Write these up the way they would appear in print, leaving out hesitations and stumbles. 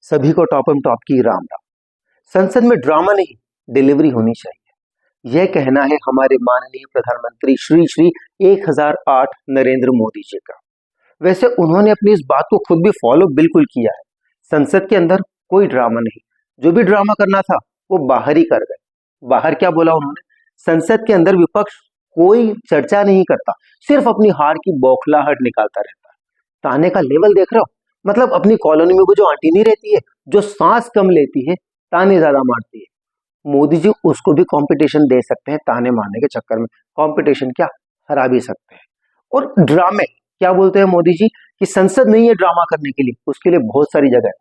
सभी को top and top की राम राम। संसद में ड्रामा नहीं, डिलीवरी होनी चाहिए, यह कहना है हमारे माननीय प्रधानमंत्री श्री श्री 1008 नरेंद्र मोदी जी का। वैसे उन्होंने अपनी इस बात को खुद भी फॉलो बिल्कुल किया है। संसद के अंदर कोई ड्रामा नहीं, जो भी ड्रामा करना था वो बाहर ही कर गए। बाहर क्या बोला उन्होंने? संसद के अंदर विपक्ष कोई चर्चा नहीं करता, सिर्फ अपनी हार की बौखलाहट निकालता रहता है। ताने का लेवल देख रहे हो? मतलब अपनी कॉलोनी में वो जो आंटी नहीं रहती है, जो सांस कम लेती है, ताने ज्यादा मारती है, मोदी जी उसको भी कंपटीशन दे सकते हैं ताने मारने के चक्कर में। कंपटीशन क्या, हरा भी सकते हैं। और ड्रामे क्या बोलते हैं मोदी जी कि संसद नहीं है ड्रामा करने के लिए, उसके लिए बहुत सारी जगह है।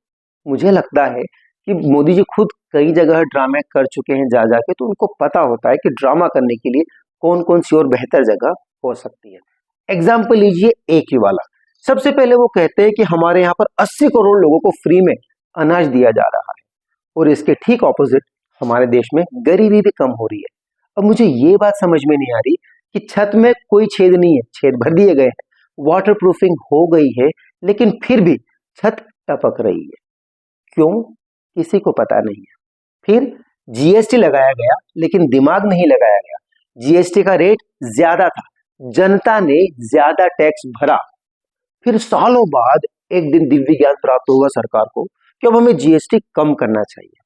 मुझे लगता है कि मोदी जी खुद कई जगह ड्रामे कर चुके हैं जा जाके, तो उनको पता होता है कि ड्रामा करने के लिए कौन कौन सी और बेहतर जगह हो सकती है। एग्जाम्पल लीजिए एक ही वाला। सबसे पहले वो कहते हैं कि हमारे यहाँ पर 80 करोड़ लोगों को फ्री में अनाज दिया जा रहा है, और इसके ठीक ऑपोजिट हमारे देश में गरीबी भी कम हो रही है। अब मुझे ये बात समझ में नहीं आ रही कि छत में कोई छेद नहीं है, छेद भर दिए गए हैं, वाटर प्रूफिंग हो गई है, लेकिन फिर भी छत टपक रही है। क्यों? किसी को पता नहीं है। फिर जीएसटी लगाया गया, लेकिन दिमाग नहीं लगाया गया। जीएसटी का रेट ज्यादा था, जनता ने ज्यादा टैक्स भरा। फिर सालों बाद एक दिन दिव्य ज्ञान प्राप्त होगा सरकार को कि अब हमें जीएसटी कम करना चाहिए,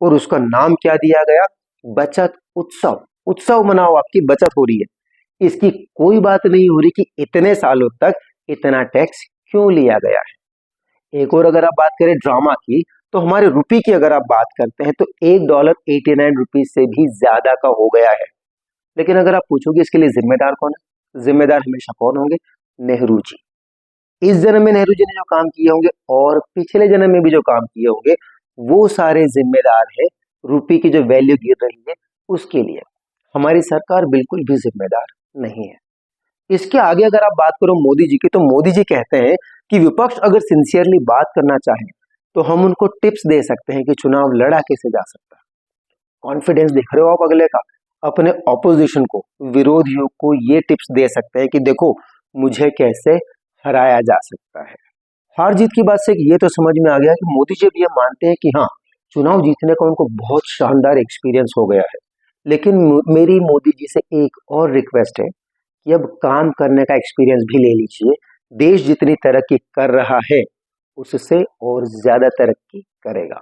और उसका नाम क्या दिया गया? बचत उत्सव। उत्सव मनाओ, आपकी बचत हो रही है। इसकी कोई बात नहीं हो रही कि इतने सालों तक इतना टैक्स क्यों लिया गया है। एक और अगर आप बात करें ड्रामा की, तो हमारे रुपये की अगर आप बात करते हैं तो $1.89 से भी ज्यादा का हो गया है। लेकिन अगर आप पूछोगे इसके लिए जिम्मेदार कौन है, जिम्मेदार हमेशा कौन होंगे? नेहरू जी। इस जन्म में नेहरू जी ने जो काम किए होंगे और पिछले जन्म में भी जो काम किए होंगे, वो सारे जिम्मेदार है रुपये की जो वैल्यू गिर रही है उसके लिए। हमारी सरकार बिल्कुल भी जिम्मेदार नहीं है। इसके आगे अगर आप बात करो मोदी जी की, तो मोदी जी कहते हैं कि विपक्ष अगर सिंसियरली बात करना चाहे तो हम उनको टिप्स दे सकते हैं कि चुनाव लड़ा कैसे जा सकता है। कॉन्फिडेंस देख रहे हो आप अगले का? अपने ऑपोजिशन को, विरोधियों को ये टिप्स दे सकते हैं कि देखो मुझे कैसे हराया जा सकता है। हार जीत की बात से ये तो समझ में आ गया कि मोदी जी भी ये मानते हैं कि हाँ, चुनाव जीतने का उनको बहुत शानदार एक्सपीरियंस हो गया है। लेकिन मेरी मोदी जी से एक और रिक्वेस्ट है कि अब काम करने का एक्सपीरियंस भी ले लीजिए। देश जितनी तरक्की कर रहा है उससे और ज्यादा तरक्की करेगा।